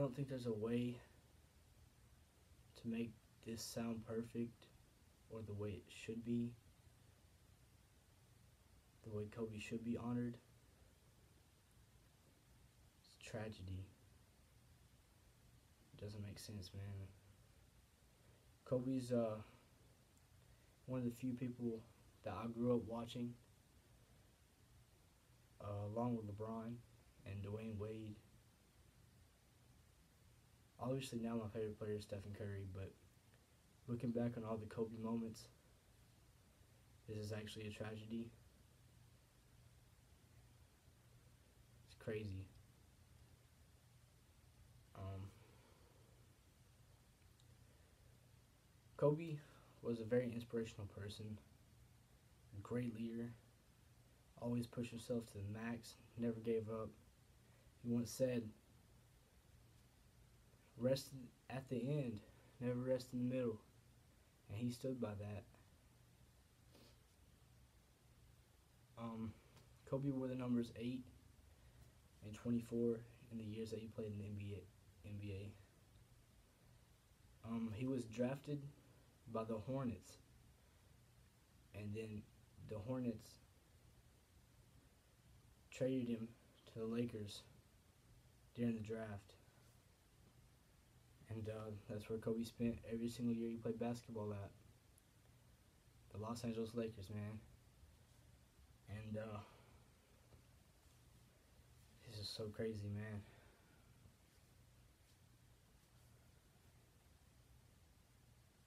don't think there's a way to make this sound perfect or the way it should be, the way Kobe should be honored. It's a tragedy. It doesn't make sense, man. Kobe's one of the few people that I grew up watching, along with LeBron and Dwayne Wade. Obviously now my favorite player is Stephen Curry, but looking back on all the Kobe moments, this is actually a tragedy. It's crazy. Kobe was a very inspirational person, a great leader, always pushed himself to the max, never gave up. He once said, rest at the end, never rest in the middle. And he stood by that. Kobe wore the numbers 8 and 24 in the years that he played in the NBA. He was drafted by the Hornets, and then the Hornets traded him to the Lakers during the draft. And that's where Kobe spent every single year he played basketball at. The Los Angeles Lakers, man. And this is so crazy, man.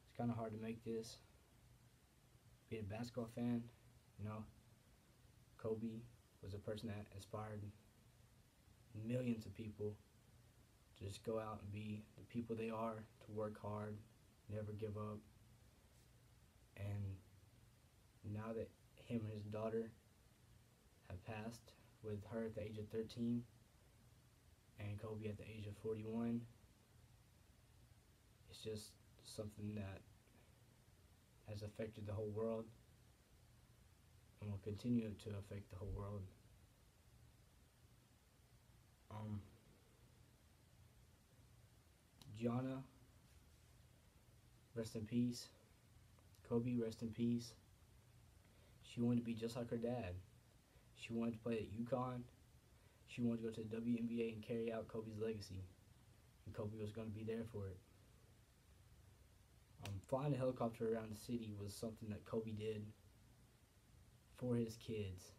It's kind of hard to make this. Be a basketball fan, you know. Kobe was a person that inspired millions of people to just go out and be the people they are, to work hard, never give up. And now that him and his daughter have passed, with her at the age of 13 and Kobe at the age of 41, it's just something that has affected the whole world and will continue to affect the whole world. Gianna, rest in peace. Kobe, rest in peace. She wanted to be just like her dad. She wanted to play at UConn. She wanted to go to the WNBA and carry out Kobe's legacy. And Kobe was going to be there for it. Flying a helicopter around the city was something that Kobe did for his kids,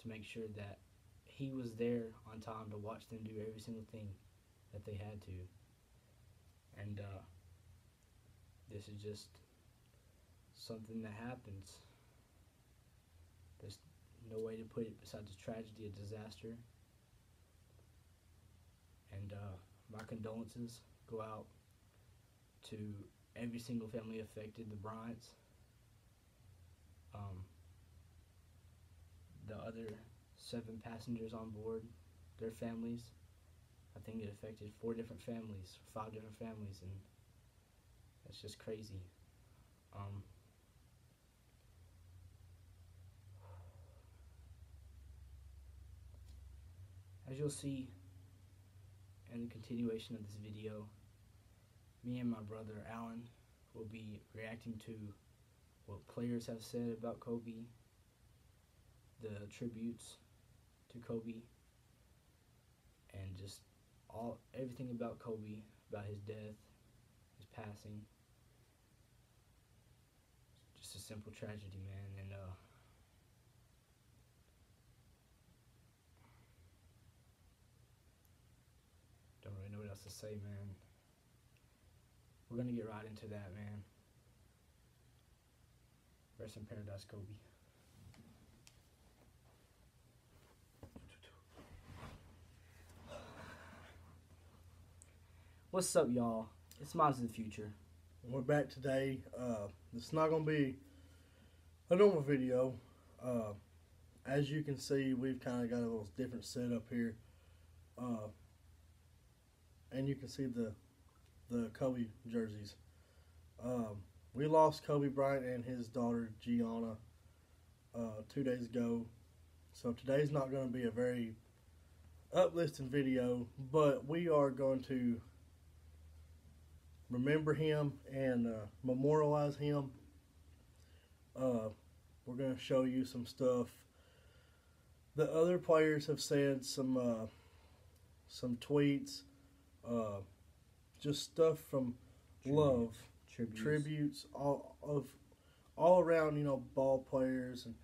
to make sure that he was there on time to watch them do every single thing that they had to. And this is just something that happens. There's no way to put it besides a tragedy, a disaster. And my condolences go out to every single family affected, the Bryants, the other 7 passengers on board, their families. I think it affected 4 different families, 5 different families, and that's just crazy. As you'll see in the continuation of this video, me and my brother Alan will be reacting to what players have said about Kobe, the tributes to Kobe, and just everything about Kobe, about his death, his passing. Just a simple tragedy, man. And don't really know what else to say, man. We're gonna get right into that, man. Rest in paradise, Kobe. What's up, y'all? It's Minds of the Future. We're back today. It's not going to be a normal video. As you can see, we've kind of got a little different setup here. And you can see the Kobe jerseys. We lost Kobe Bryant and his daughter Gianna 2 days ago. So today's not going to be a very uplifting video, but we are going to remember him and memorialize him. We're going to show you some stuff. The other players have said some tweets, just stuff from love, tributes all around, ball players and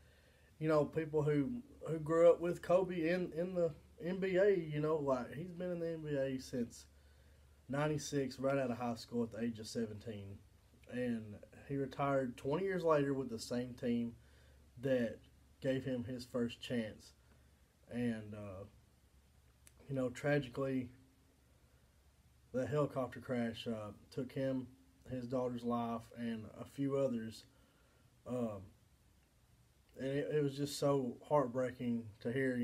people who grew up with Kobe in the NBA. Like he's been in the NBA since '96, right out of high school at the age of 17, and he retired 20 years later with the same team that gave him his first chance. And tragically, the helicopter crash took him, his daughter's life, and a few others. And it was just so heartbreaking to hear.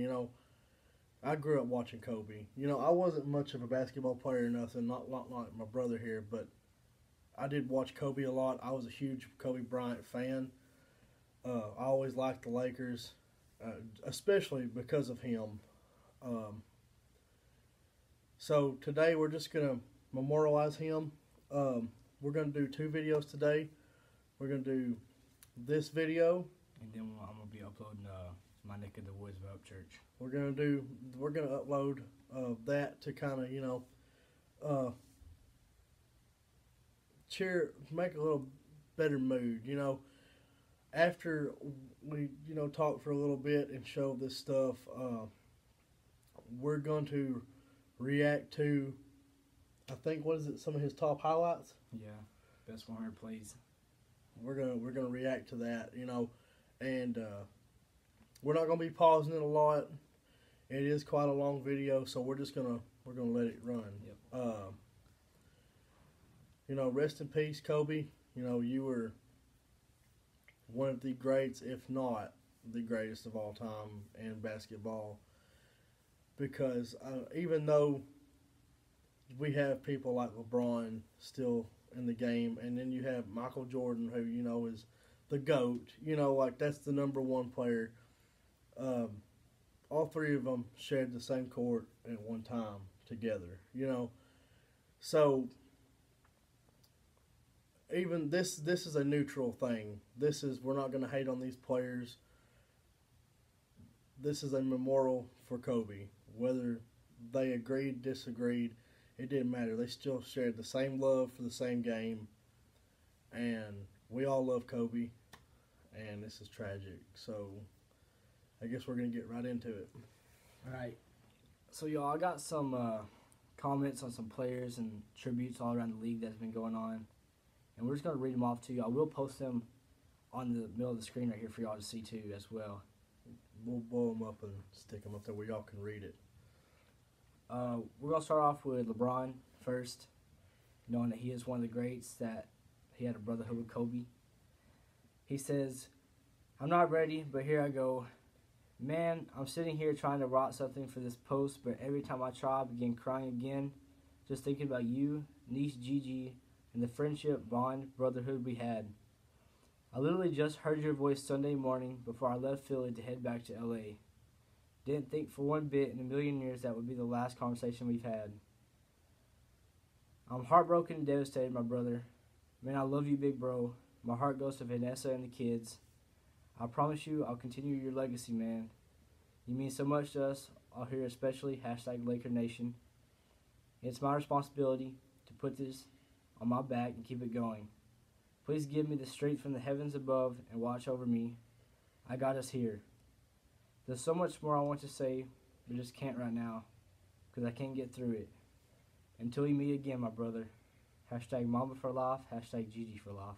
I grew up watching Kobe. I wasn't much of a basketball player or nothing, not like my brother here, but I did watch Kobe a lot. I was a huge Kobe Bryant fan. I always liked the Lakers, especially because of him. So today we're just going to memorialize him. We're going to do 2 videos today. We're going to do this video. And then I'm going to be uploading my Neck of the Woods Up Church. We're going to upload that to kind of, make a little better mood. After we, talk for a little bit and show this stuff, we're going to react to, I think, what is it, some of his top highlights? Yeah, best 100 plays. We're gonna react to that, and we're not gonna be pausing it a lot. It is quite a long video, so we're gonna let it run. Yep. Rest in peace, Kobe. You were one of the greats, if not the greatest of all time in basketball. Because even though we have people like LeBron still in the game, and then you have Michael Jordan, who is the GOAT, like that's the number one player. All 3 of them shared the same court at one time together, So even this is a neutral thing. We're not going to hate on these players. This is a memorial for Kobe. Whether they agreed, disagreed, it didn't matter. They still shared the same love for the same game. And we all love Kobe. And this is tragic. So I guess we're going to get right into it. All right. So, y'all, I got some comments on some players and tributes all around the league that's been going on. And we're just going to read them off to you. I will post them on the middle of the screen right here for y'all to see, too, as well. We'll blow them up and stick them up there where y'all can read it. We're going to start off with LeBron first, knowing that he is one of the greats, that he had a brotherhood with Kobe. He says, "I'm not ready, but here I go. Man, I'm sitting here trying to write something for this post, but every time I try, I begin crying again, just thinking about you, niece Gigi, and the friendship, bond, brotherhood we had. I literally just heard your voice Sunday morning before I left Philly to head back to LA. Didn't think for one bit in a million years that would be the last conversation we've had. I'm heartbroken and devastated, my brother. Man, I love you, big bro. My heart goes to Vanessa and the kids. I promise you I'll continue your legacy, man. You mean so much to us, all here especially, #Laker Nation. It's my responsibility to put this on my back and keep it going. Please give me the strength from the heavens above and watch over me. I got us here. There's so much more I want to say, but just can't right now, because I can't get through it. Until we meet again, my brother. #Mamba for life, #Gigi for life."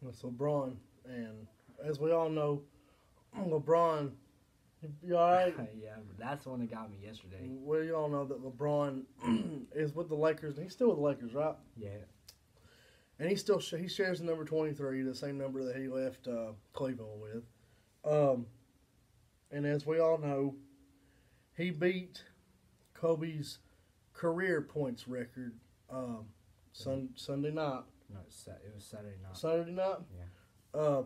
That's LeBron, and as we all know, LeBron, you all right? Yeah, that's the one that got me yesterday. We all know that LeBron is with the Lakers. He's still with the Lakers, right? Yeah. And he shares the number 23, the same number that he left Cleveland with. And as we all know, he beat Kobe's career points record Sunday night. No, it was Saturday night. Saturday night? Yeah.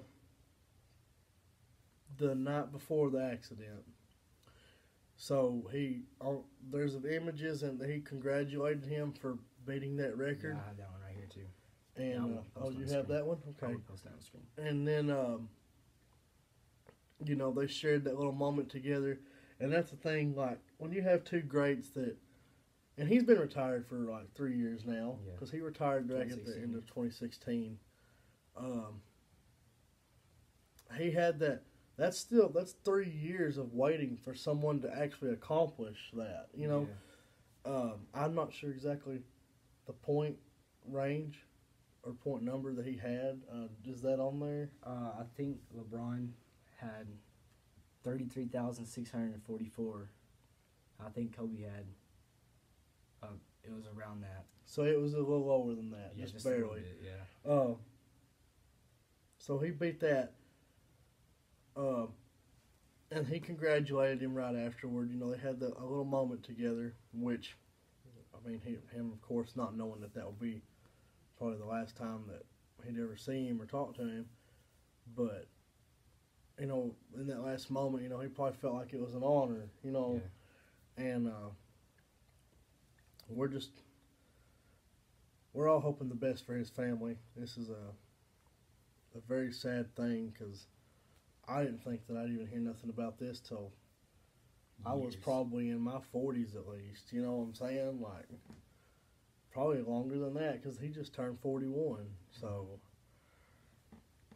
The night before the accident. So there's images and he congratulated him for beating that record. Yeah, I have that one right here too. And Yeah, you have that one? Okay. I'll post that on screen. And then they shared that little moment together, and that's the thing. Like when you have two greats that, and he's been retired for like 3 years now because he retired back at the end of 2016. He had that. That's 3 years of waiting for someone to actually accomplish that. I'm not sure exactly the point range or point number that he had. Is that on there? I think LeBron had 33,644. I think Kobe had. It was around that. So it was a little lower than that, just barely. A little bit, yeah. So he beat that. And he congratulated him right afterward. They had a little moment together, which, I mean, him of course not knowing that would be probably the last time that he'd ever see him or talk to him, but in that last moment, he probably felt like it was an honor, and we're all hoping the best for his family. This is a very sad thing because I didn't think that I'd even hear nothing about this till I was probably in my 40s at least. You know what I'm saying? Like, probably longer than that because he just turned 41. So,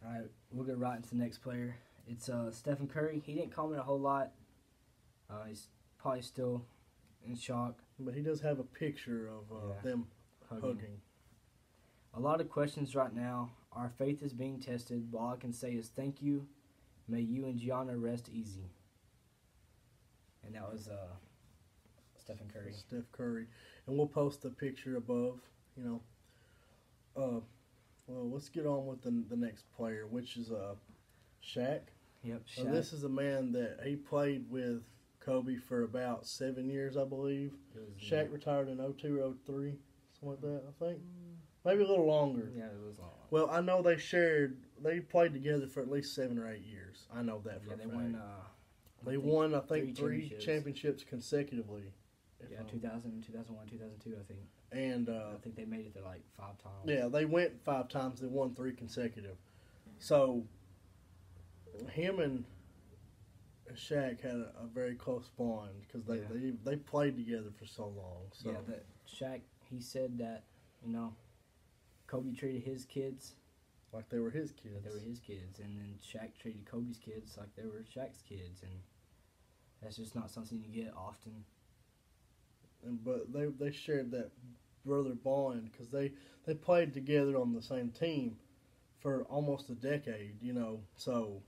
all right, we'll get right into the next player. It's Stephen Curry. He didn't comment a whole lot. He's probably still in shock. But he does have a picture of them hugging. A lot of questions right now. Our faith is being tested. All I can say is thank you. May you and Gianna rest easy. And that was Stephen Curry. Steph Curry. And we'll post the picture above, Well, let's get on with the next player, which is Shaq. Yep, Shaq. So this is a man that he played with Kobe for about 7 years, I believe. Shaq retired in 02 or 03, something like that, I think. Maybe a little longer. Yeah, it was long. Well, I know they played together for at least 7 or 8 years. I know that for a fact. They won, I think, 3 championships consecutively. Yeah, 2000, 2001, 2002, I think. And I think they made it there like 5 times. Yeah, they went 5 times. They won 3 consecutive. So, him and Shaq had a very close bond because they played together for so long. So. Yeah, Shaq, he said that, Kobe treated his kids like they were his kids. And then Shaq treated Kobe's kids like they were Shaq's kids, and that's just not something you get often. But they shared that brother bond because they played together on the same team for almost a decade, So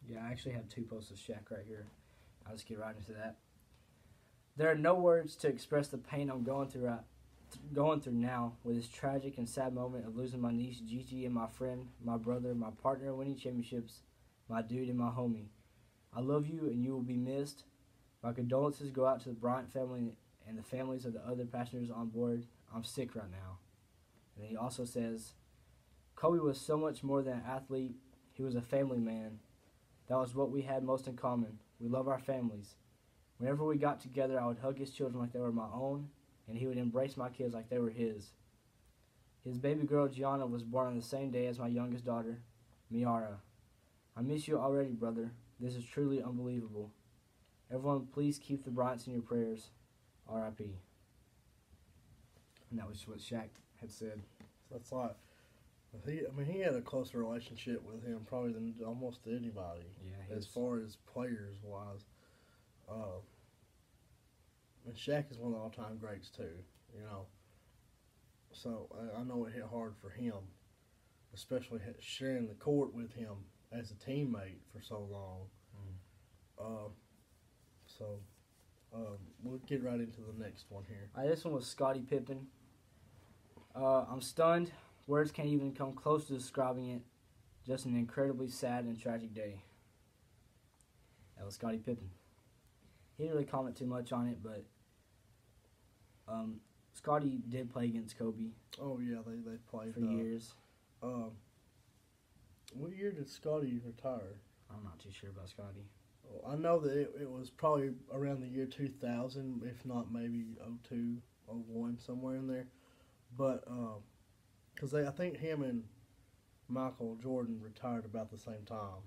yeah, I actually have 2 posts of Shaq right here. I'll just get right into that. There are no words to express the pain I'm going through now with this tragic and sad moment of losing my niece Gigi and my friend, my brother, my partner in winning championships, my dude and my homie. I love you and you will be missed. My condolences go out to the Bryant family and the families of the other passengers on board. I'm sick right now. And he also says, Kobe was so much more than an athlete. He was a family man. That was what we had most in common. We love our families. Whenever we got together, I would hug his children like they were my own, and he would embrace my kids like they were his. His baby girl, Gianna, was born on the same day as my youngest daughter, Miara. I miss you already, brother. This is truly unbelievable. Everyone, please keep the Bryants in your prayers. R.I.P. And that was what Shaq had said. That's like, he had a closer relationship with him probably than almost anybody. Yeah, as far as players wise. And Shaq is one of the all-time greats too, So I know it hit hard for him, especially sharing the court with him as a teammate for so long. We'll get right into the next one here. This one was Scottie Pippen. I'm stunned. Words can't even come close to describing it. Just an incredibly sad and tragic day. That was Scottie Pippen. He didn't really comment too much on it, but Scottie did play against Kobe. Oh yeah, they played for years. What year did Scottie retire? I'm not too sure about Scottie. I know that it was probably around the year 2000, if not maybe '02, '01, somewhere in there. But because I think him and Michael Jordan retired about the same time.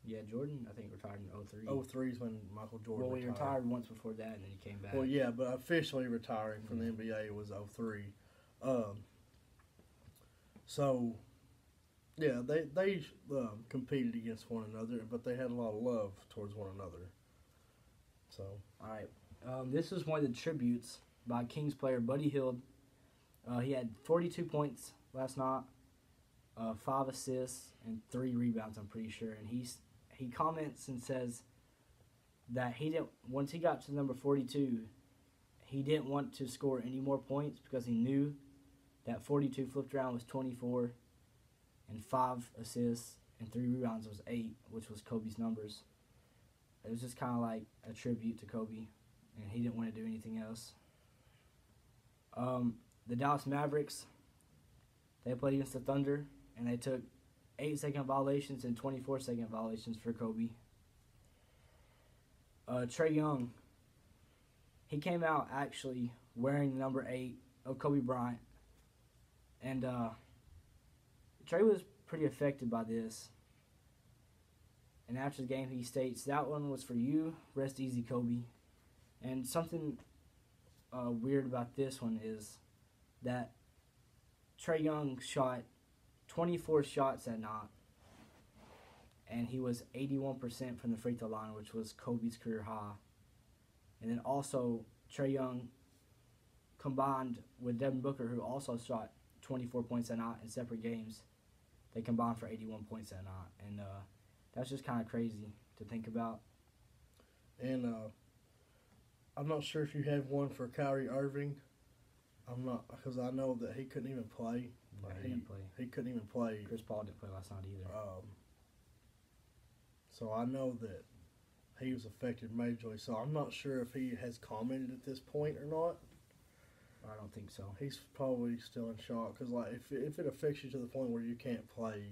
Yeah, Jordan, I think, retired in '03. '03 is when Michael Jordan Well, he retired once before that, and then he came back. Well, yeah, but officially retiring from the NBA was '03. So, yeah, they competed against one another, but they had a lot of love towards one another. So, all right, this is one of the tributes by Kings player Buddy Hield. He had 42 points last night, 5 assists and 3 rebounds. I'm pretty sure, and he comments and says that he didn't once he got to number 42, he didn't want to score any more points because he knew that 42 flipped around was 24, and 5 assists and 3 rebounds was 8, which was Kobe's numbers. It was just kind of like a tribute to Kobe, and he didn't want to do anything else. The Dallas Mavericks, they played against the Thunder, and they took 8-second violations and 24-second violations for Kobe. Trae Young, he came out actually wearing the number 8 of Kobe Bryant, and Trae was pretty affected by this. And after the game, he states, "That one was for you. Rest easy, Kobe." And something weird about this one is that Trae Young shot 24 shots that night, and he was 81% from the free throw line, which was Kobe's career high. And then also, Trae Young combined with Devin Booker, who also shot 24 points that night in separate games. They combined for 81 points that night, and that's just kind of crazy to think about. And I'm not sure if you have one for Kyrie Irving. I'm not, because I know that he couldn't even play. Yeah, he didn't play. He couldn't even play. Chris Paul didn't play last night either. So I know that he was affected majorly. So I'm not sure if he has commented at this point or not. I don't think so. He's probably still in shock because, like, if it affects you to the point where you can't play,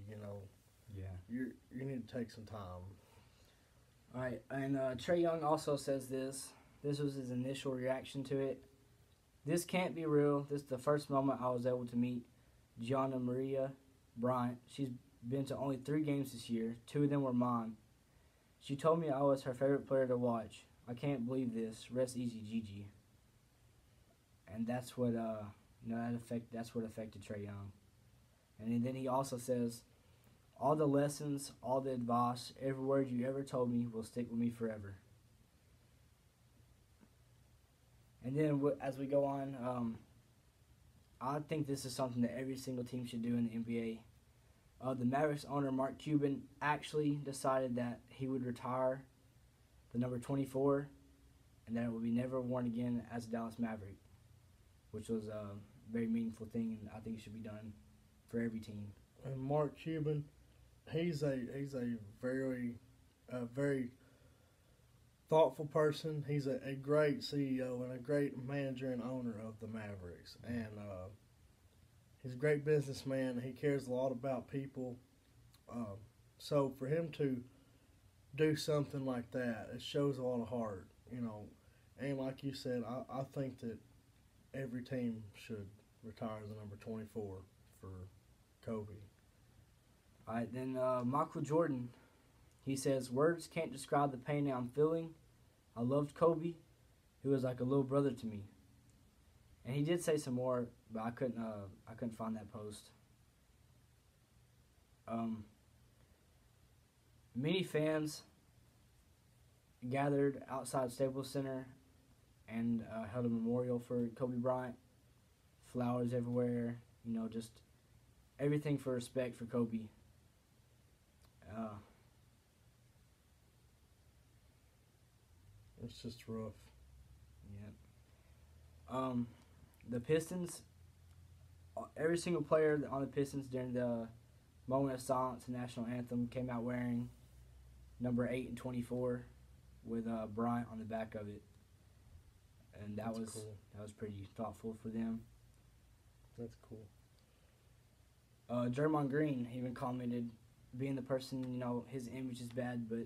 yeah, you need to take some time. All right, and Trae Young also says this. This was his initial reaction to it. "This can't be real. This is the first moment I was able to meet Gianna Maria Bryant. She's been to only 3 games this year. 2 of them were mine. She told me I was her favorite player to watch. I can't believe this. Rest easy, Gigi." And that's what that's what affected Trae Young. And then he also says, "All the lessons, all the advice, every word you ever told me will stick with me forever." And then as we go on, I think this is something that every single team should do in the NBA. The Mavericks owner, Mark Cuban, actually decided that he would retire the number 24 and that it would be never worn again as a Dallas Maverick, which was a very meaningful thing, and I think it should be done for every team. And Mark Cuban, he's a very thoughtful person. He's a great CEO and a great manager and owner of the Mavericks, and he's a great businessman. He cares a lot about people. So for him to do something like that, it shows a lot of heart, And like you said, I think that every team should retire the number 24 for Kobe. All right, then Michael Jordan, he says, "Words can't describe the pain I'm feeling. I loved Kobe. He was like a little brother to me." And he did say some more, but I couldn't find that post. Many fans gathered outside Staples Center and held a memorial for Kobe Bryant. Flowers everywhere, just everything for respect for Kobe. It's just rough. Yeah. The Pistons, every single player on the Pistons during the moment of silence, the national anthem, came out wearing number 8 and 24 with Bryant on the back of it. And that was cool. That was pretty thoughtful for them. That's cool. Draymond Green even commented, being the person, his image is bad, but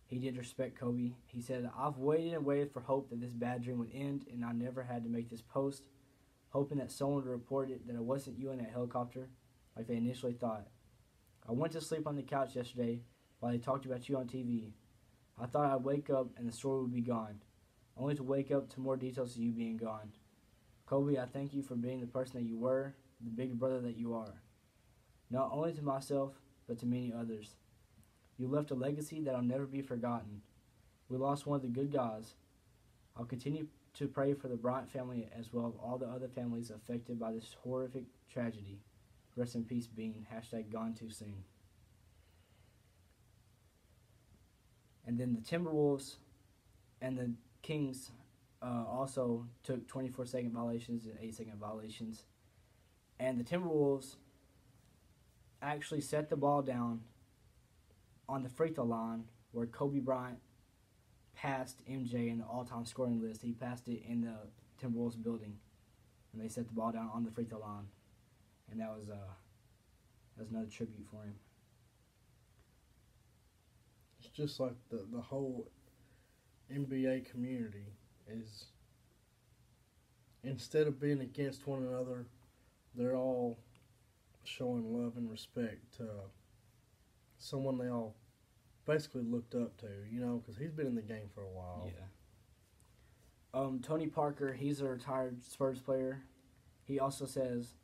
He did respect Kobe. He said, "I've waited and waited for hope that this bad dream would end, and I never had to make this post, hoping that someone would report it, that it wasn't you in that helicopter, like they initially thought. I went to sleep on the couch yesterday while they talked about you on TV. I thought I'd wake up and the story would be gone, only to wake up to more details of you being gone. Kobe, I thank you for being the person that you were, the big brother that you are. Not only to myself, but to many others. You left a legacy that'll never be forgotten. We lost one of the good guys. I'll continue to pray for the Bryant family as well as all the other families affected by this horrific tragedy. Rest in peace, Bean. # gone too soon." And then the Timberwolves and the Kings also took 24-second violations and 8-second violations. And the Timberwolves actually set the ball down on the free throw line where Kobe Bryant passed MJ in the all-time scoring list. He passed it in the Timberwolves building, and they set the ball down on the free throw line, and that was another tribute for him. It's just like the whole NBA community is, instead of being against one another, they're all showing love and respect to someone they all basically looked up to, because he's been in the game for a while. Yeah. Tony Parker, he's a retired Spurs player. He also says,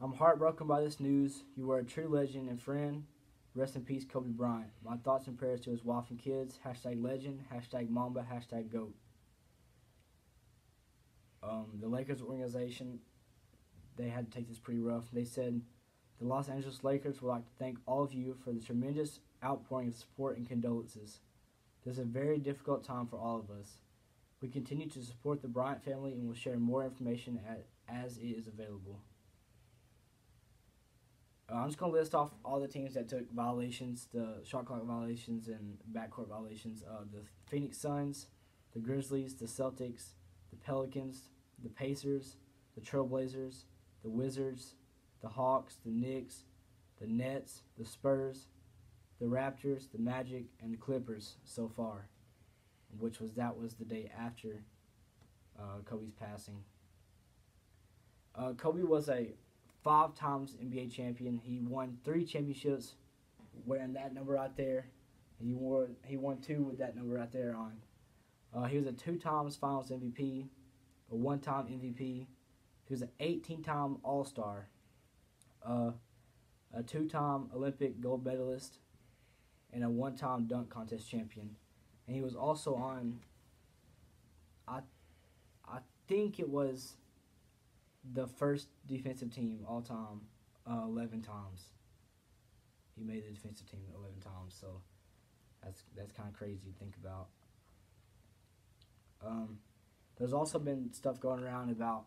"I'm heartbroken by this news. You were a true legend and friend. Rest in peace, Kobe Bryant. My thoughts and prayers to his wife and kids. # legend, # Mamba, # GOAT." The Lakers organization, they had to take this pretty rough. They said, "The Los Angeles Lakers would like to thank all of you for the tremendous outpouring of support and condolences. This is a very difficult time for all of us. We continue to support the Bryant family and will share more information as it is available." I'm just going to list off all the teams that took violations, the shot clock violations and backcourt violations. The Phoenix Suns, the Grizzlies, the Celtics, the Pelicans, the Pacers, the Trailblazers, the Wizards, the Hawks, the Knicks, the Nets, the Spurs, the Raptors, the Magic, and the Clippers so far, that was the day after Kobe's passing. Kobe was a 5 times NBA champion. He won 3 championships wearing that number right there. He won 2 with that number right there on. He was a 2 times Finals MVP, a 1-time MVP. He was an 18-time All-Star, a 2-time Olympic gold medalist, and a 1-time dunk contest champion. And he was also on, I think it was the first defensive team all time 11 times. He made the defensive team 11 times, so that's kind of crazy to think about. There's also been stuff going around about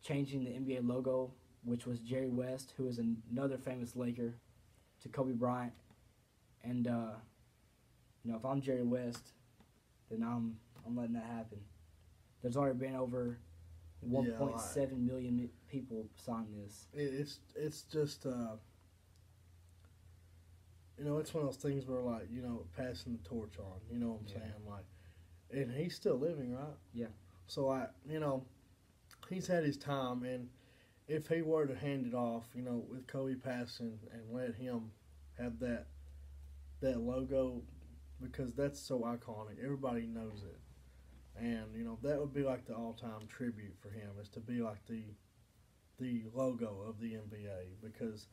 changing the NBA logo, which was Jerry West, who is another famous Laker, to Kobe Bryant. And if I'm Jerry West, then I'm letting that happen. There's already been over 1.7 million people sign this. It's just it's one of those things where passing the torch on. You know what I'm saying? And he's still living, right? Yeah. So he's had his time, and if he were to hand it off, with Kobe passing, and let him have that logo, because that's so iconic, everybody knows it. And that would be like the all-time tribute for him, is to be like the logo of the NBA, because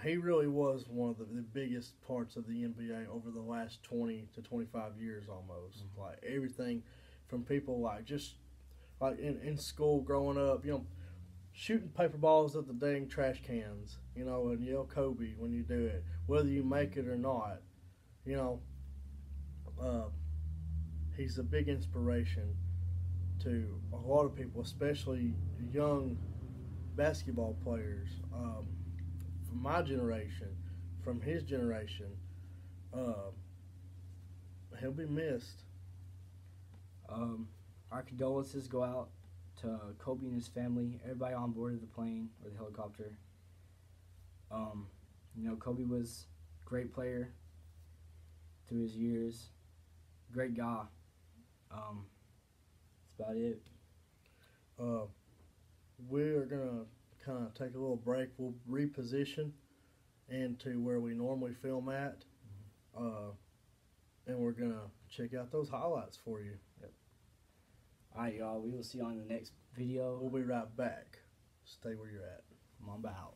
he really was one of the biggest parts of the NBA over the last 20 to 25 years almost. Mm-hmm. Like everything from people just in school growing up, shooting paper balls at the dang trash cans, and yell Kobe when you do it, whether you make it or not. He's a big inspiration to a lot of people, especially young basketball players from my generation, from his generation. He'll be missed. Our condolences go out to Kobe and his family, everybody on board of the plane or the helicopter. Kobe was a great player through his years. Great guy. That's about it. We're gonna kind of take a little break. We'll reposition into where we normally film at, and we're gonna check out those highlights for you. Yep. All right, y'all. We will see you on the next video. We'll be right back. Stay where you're at. Mamba out.